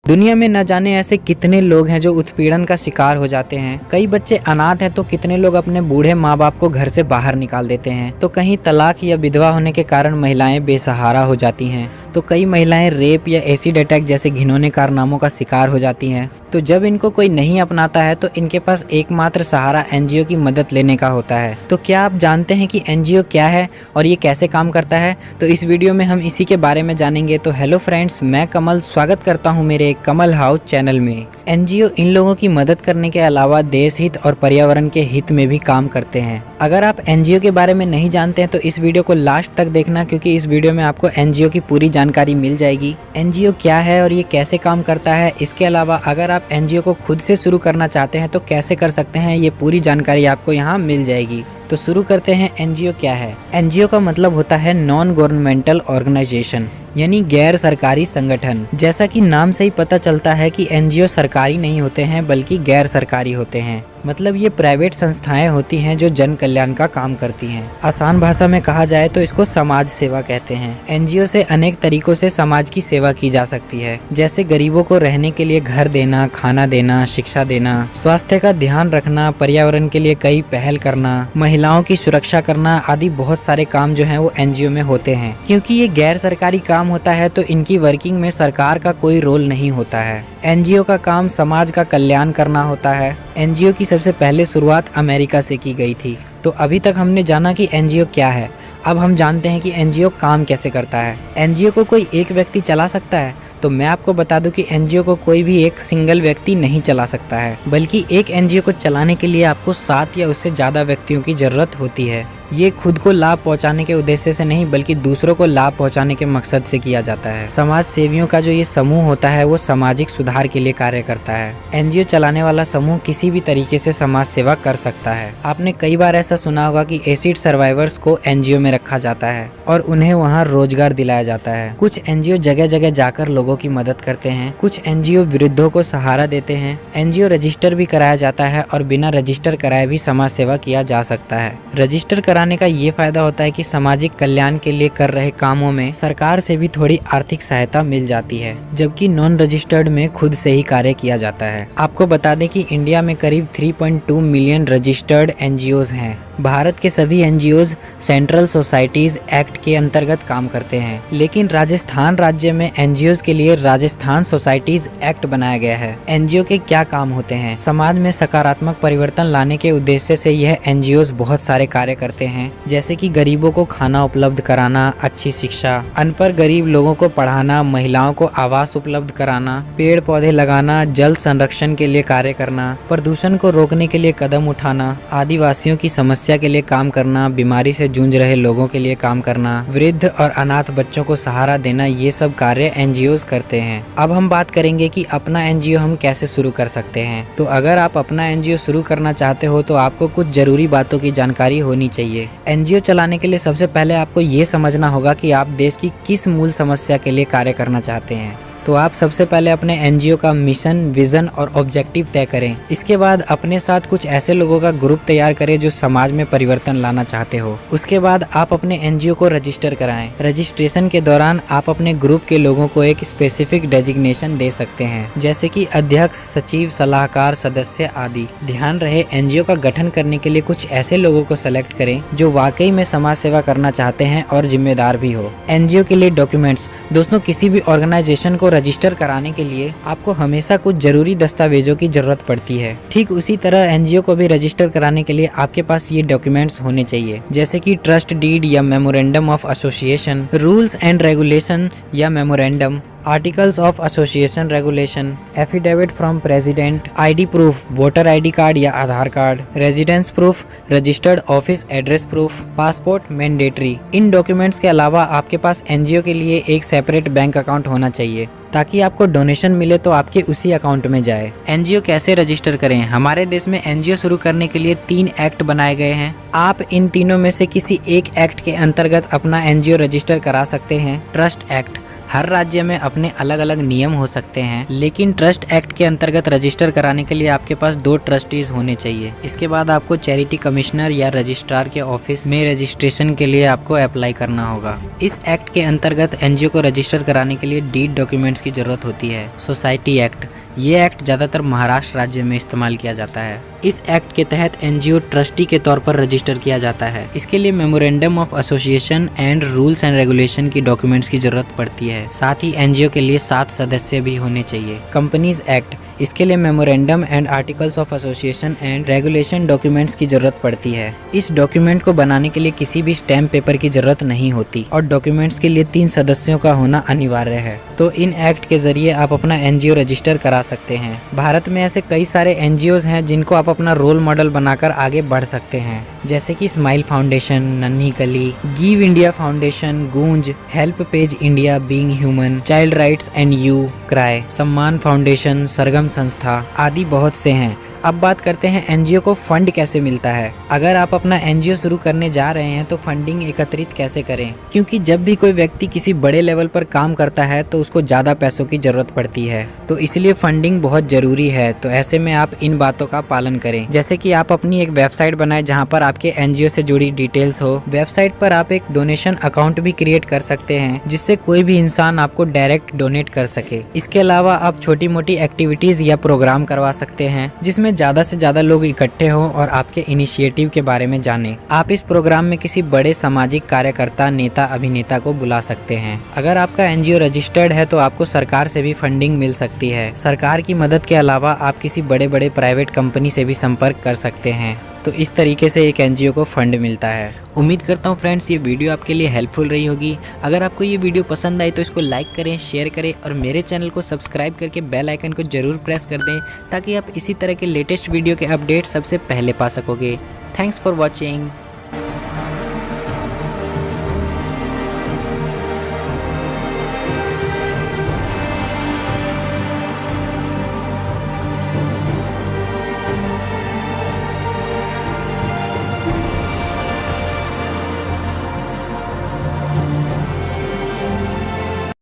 दुनिया में न जाने ऐसे कितने लोग हैं जो उत्पीड़न का शिकार हो जाते हैं। कई बच्चे अनाथ हैं तो कितने लोग अपने बूढ़े माँ बाप को घर से बाहर निकाल देते हैं, तो कहीं तलाक या विधवा होने के कारण महिलाएं बेसहारा हो जाती हैं, तो कई महिलाएं रेप या एसिड अटैक जैसे घिनौने कारनामों का शिकार हो जाती हैं। तो जब इनको कोई नहीं अपनाता है तो इनके पास एकमात्र सहारा एनजीओ की मदद लेने का होता है। तो क्या आप जानते हैं कि एनजीओ क्या है और ये कैसे काम करता है? तो इस वीडियो में हम इसी के बारे में जानेंगे। तो हेलो फ्रेंड्स, मैं कमल स्वागत करता हूँ मेरे कमल हाउस चैनल में। एनजीओ इन लोगों की मदद करने के अलावा देश हित और पर्यावरण के हित में भी काम करते हैं। अगर आप एनजीओ के बारे में नहीं जानते हैं तो इस वीडियो को लास्ट तक देखना, क्योंकि इस वीडियो में आपको एनजीओ की पूरी जानकारी मिल जाएगी। एनजीओ क्या है और ये कैसे काम करता है, इसके अलावा अगर आप एनजीओ को खुद से शुरू करना चाहते हैं तो कैसे कर सकते हैं, ये पूरी जानकारी आपको यहाँ मिल जाएगी। तो शुरू करते हैं। एनजीओ क्या है? एनजीओ का मतलब होता है नॉन गवर्नमेंटल ऑर्गेनाइजेशन, यानी गैर सरकारी संगठन। जैसा कि नाम से ही पता चलता है कि एनजीओ सरकारी नहीं होते हैं बल्कि गैर सरकारी होते हैं। मतलब ये प्राइवेट संस्थाएं होती हैं जो जन कल्याण का काम करती हैं। आसान भाषा में कहा जाए तो इसको समाज सेवा कहते हैं। एनजीओ से अनेक तरीकों से समाज की सेवा की जा सकती है, जैसे गरीबों को रहने के लिए घर देना, खाना देना, शिक्षा देना, स्वास्थ्य का ध्यान रखना, पर्यावरण के लिए कई पहल करना, महिलाओं की सुरक्षा करना आदि बहुत सारे काम जो हैं वो एनजीओ में होते हैं। क्योंकि ये गैर सरकारी काम होता है तो इनकी वर्किंग में सरकार का कोई रोल नहीं होता है। एनजीओ का काम समाज का कल्याण करना होता है। एनजीओ की सबसे पहले शुरुआत अमेरिका से की गई थी। तो अभी तक हमने जाना कि एनजीओ क्या है। अब हम जानते हैं कि एनजीओ काम कैसे करता है। एनजीओ को कोई एक व्यक्ति चला सकता है? तो मैं आपको बता दूं कि एनजीओ को कोई भी एक सिंगल व्यक्ति नहीं चला सकता है, बल्कि एक एनजीओ को चलाने के लिए आपको 7 या उससे ज़्यादा व्यक्तियों की जरूरत होती है। ये खुद को लाभ पहुंचाने के उद्देश्य से नहीं बल्कि दूसरों को लाभ पहुंचाने के मकसद से किया जाता है। समाज सेवियों का जो ये समूह होता है वो सामाजिक सुधार के लिए कार्य करता है। एनजीओ चलाने वाला समूह किसी भी तरीके से समाज सेवा कर सकता है। आपने कई बार ऐसा सुना होगा कि एसिड सर्वाइवर्स को एनजीओ में रखा जाता है और उन्हें वहाँ रोजगार दिलाया जाता है। कुछ एनजीओ जगह जगह जाकर लोगों की मदद करते हैं। कुछ एनजीओ वृद्धों को सहारा देते हैं। एनजीओ रजिस्टर भी कराया जाता है और बिना रजिस्टर कराए भी समाज सेवा किया जा सकता है। रजिस्टर कराने का ये फायदा होता है कि सामाजिक कल्याण के लिए कर रहे कामों में सरकार से भी थोड़ी आर्थिक सहायता मिल जाती है, जबकि नॉन रजिस्टर्ड में खुद से ही कार्य किया जाता है। आपको बता दें कि इंडिया में करीब 3.2 मिलियन रजिस्टर्ड एनजीओज हैं। भारत के सभी एनजीओज सेंट्रल सोसाइटीज एक्ट के अंतर्गत काम करते हैं, लेकिन राजस्थान राज्य में एनजीओज के लिए राजस्थान सोसाइटीज एक्ट बनाया गया है। एनजीओ के क्या काम होते हैं? समाज में सकारात्मक परिवर्तन लाने के उद्देश्य से यह एनजीओज बहुत सारे कार्य करते हैं, जैसे कि गरीबों को खाना उपलब्ध कराना, अच्छी शिक्षा, अनपढ़ गरीब लोगों को पढ़ाना, महिलाओं को आवास उपलब्ध कराना, पेड़ पौधे लगाना, जल संरक्षण के लिए कार्य करना, प्रदूषण को रोकने के लिए कदम उठाना, आदिवासियों की समस्या के लिए काम करना, बीमारी से जूझ रहे लोगों के लिए काम करना, वृद्ध और अनाथ बच्चों को सहारा देना, ये सब कार्य एनजीओज करते हैं। अब हम बात करेंगे कि अपना एनजीओ हम कैसे शुरू कर सकते हैं। तो अगर आप अपना एनजीओ शुरू करना चाहते हो तो आपको कुछ जरूरी बातों की जानकारी होनी चाहिए। एनजीओ चलाने के लिए सबसे पहले आपको ये समझना होगा कि आप देश की किस मूल समस्या के लिए कार्य करना चाहते हैं। तो आप सबसे पहले अपने एनजीओ का मिशन, विजन और ऑब्जेक्टिव तय करें। इसके बाद अपने साथ कुछ ऐसे लोगों का ग्रुप तैयार करें जो समाज में परिवर्तन लाना चाहते हो। उसके बाद आप अपने एनजीओ को रजिस्टर कराएं। रजिस्ट्रेशन के दौरान आप अपने ग्रुप के लोगों को एक स्पेसिफिक डेजिग्नेशन दे सकते हैं, जैसे कि अध्यक्ष, सचिव, सलाहकार, सदस्य आदि। ध्यान रहे, एनजीओ का गठन करने के लिए कुछ ऐसे लोगों को सेलेक्ट करें जो वाकई में समाज सेवा करना चाहते हैं और जिम्मेदार भी हो। एनजीओ के लिए डॉक्यूमेंट्स। दोस्तों, किसी भी ऑर्गेनाइजेशन को रजिस्टर कराने के लिए आपको हमेशा कुछ जरूरी दस्तावेजों की जरूरत पड़ती है। ठीक उसी तरह एनजीओ को भी रजिस्टर कराने के लिए आपके पास ये डॉक्यूमेंट्स होने चाहिए, जैसे कि ट्रस्ट डीड या memorandum of association, rules and regulation या memorandum, articles of association regulation, affidavit from president, ID proof, voter ID card या Aadhaar card, residence proof, registered office address proof, passport mandatory. इन documents के अलावा आपके पास NGO के लिए एक सेपरेट बैंक अकाउंट होना चाहिए, ताकि आपको डोनेशन मिले तो आपके उसी अकाउंट में जाए। एनजीओ कैसे रजिस्टर करें? हमारे देश में एनजीओ शुरू करने के लिए 3 एक्ट बनाए गए हैं। आप इन तीनों में से किसी एक एक्ट के अंतर्गत अपना एनजीओ रजिस्टर करा सकते हैं। ट्रस्ट एक्ट, हर राज्य में अपने अलग अलग नियम हो सकते हैं, लेकिन ट्रस्ट एक्ट के अंतर्गत रजिस्टर कराने के लिए आपके पास 2 ट्रस्टीज होने चाहिए। इसके बाद आपको चैरिटी कमिश्नर या रजिस्ट्रार के ऑफिस में रजिस्ट्रेशन के लिए आपको अप्लाई करना होगा। इस एक्ट के अंतर्गत एनजीओ को रजिस्टर कराने के लिए डीड डॉक्यूमेंट्स की जरूरत होती है। सोसाइटी एक्ट, ये एक्ट ज्यादातर महाराष्ट्र राज्य में इस्तेमाल किया जाता है। इस एक्ट के तहत एनजीओ ट्रस्टी के तौर पर रजिस्टर किया जाता है। इसके लिए memorandum of association and rules and regulation की डॉक्यूमेंट्स की जरूरत पड़ती है। साथ ही एनजीओ के लिए 7 सदस्य भी होने चाहिए। कंपनीज एक्ट, इसके लिए memorandum and articles of association and regulation documents की जरूरत पड़ती है। इस डॉक्यूमेंट को बनाने के लिए किसी भी स्टैम्प पेपर की जरूरत नहीं होती और डॉक्यूमेंट्स के लिए 3 सदस्यों का होना अनिवार्य है। तो इन एक्ट के जरिए आप अपना एनजीओ रजिस्टर करा सकते हैं। भारत में ऐसे कई सारे एनजीओज हैं जिनको आप अपना रोल मॉडल बनाकर आगे बढ़ सकते हैं, जैसे कि स्माइल फाउंडेशन, नन्ही कली, गिव इंडिया फाउंडेशन, गूंज, help page India, being human, child rights and you cry, सम्मान फाउंडेशन, सरगम संस्था आदि बहुत से हैं। अब बात करते हैं एनजीओ को फंड कैसे मिलता है। अगर आप अपना एनजीओ शुरू करने जा रहे हैं तो फंडिंग एकत्रित कैसे करें, क्योंकि जब भी कोई व्यक्ति किसी बड़े लेवल पर काम करता है तो उसको ज़्यादा पैसों की ज़रूरत पड़ती है, तो इसलिए फंडिंग बहुत ज़रूरी है। तो ऐसे में आप इन बातों का पालन करें, जैसे कि आप अपनी एक वेबसाइट बनाएं जहाँ पर आपके एनजीओ से जुड़ी डिटेल्स हो। वेबसाइट पर आप एक डोनेशन अकाउंट भी क्रिएट कर सकते हैं जिससे कोई भी इंसान आपको डायरेक्ट डोनेट कर सके। इसके अलावा आप छोटी मोटी एक्टिविटीज़ या प्रोग्राम करवा सकते हैं जिसमें ज़्यादा से ज़्यादा लोग इकट्ठे हों और आपके इनिशिएटिव के बारे में जानें। आप इस प्रोग्राम में किसी बड़े सामाजिक कार्यकर्ता, नेता, अभिनेता को बुला सकते हैं। अगर आपका एनजीओ रजिस्टर्ड है तो आपको सरकार से भी फंडिंग मिल सकती है। सरकार की मदद के अलावा आप किसी बड़े बड़े प्राइवेट कंपनी से भी संपर्क कर सकते हैं। तो इस तरीके से एक एनजीओ को फंड मिलता है। उम्मीद करता हूँ फ्रेंड्स ये वीडियो आपके लिए हेल्पफुल रही होगी। अगर आपको ये वीडियो पसंद आई तो इसको लाइक करें, शेयर करें और मेरे चैनल को सब्सक्राइब करके बेल आइकन को जरूर प्रेस कर दें ताकि आप इसी तरह के लेटेस्ट वीडियो के अपडेट सबसे पहले पा सकोगे। Thanks for watching.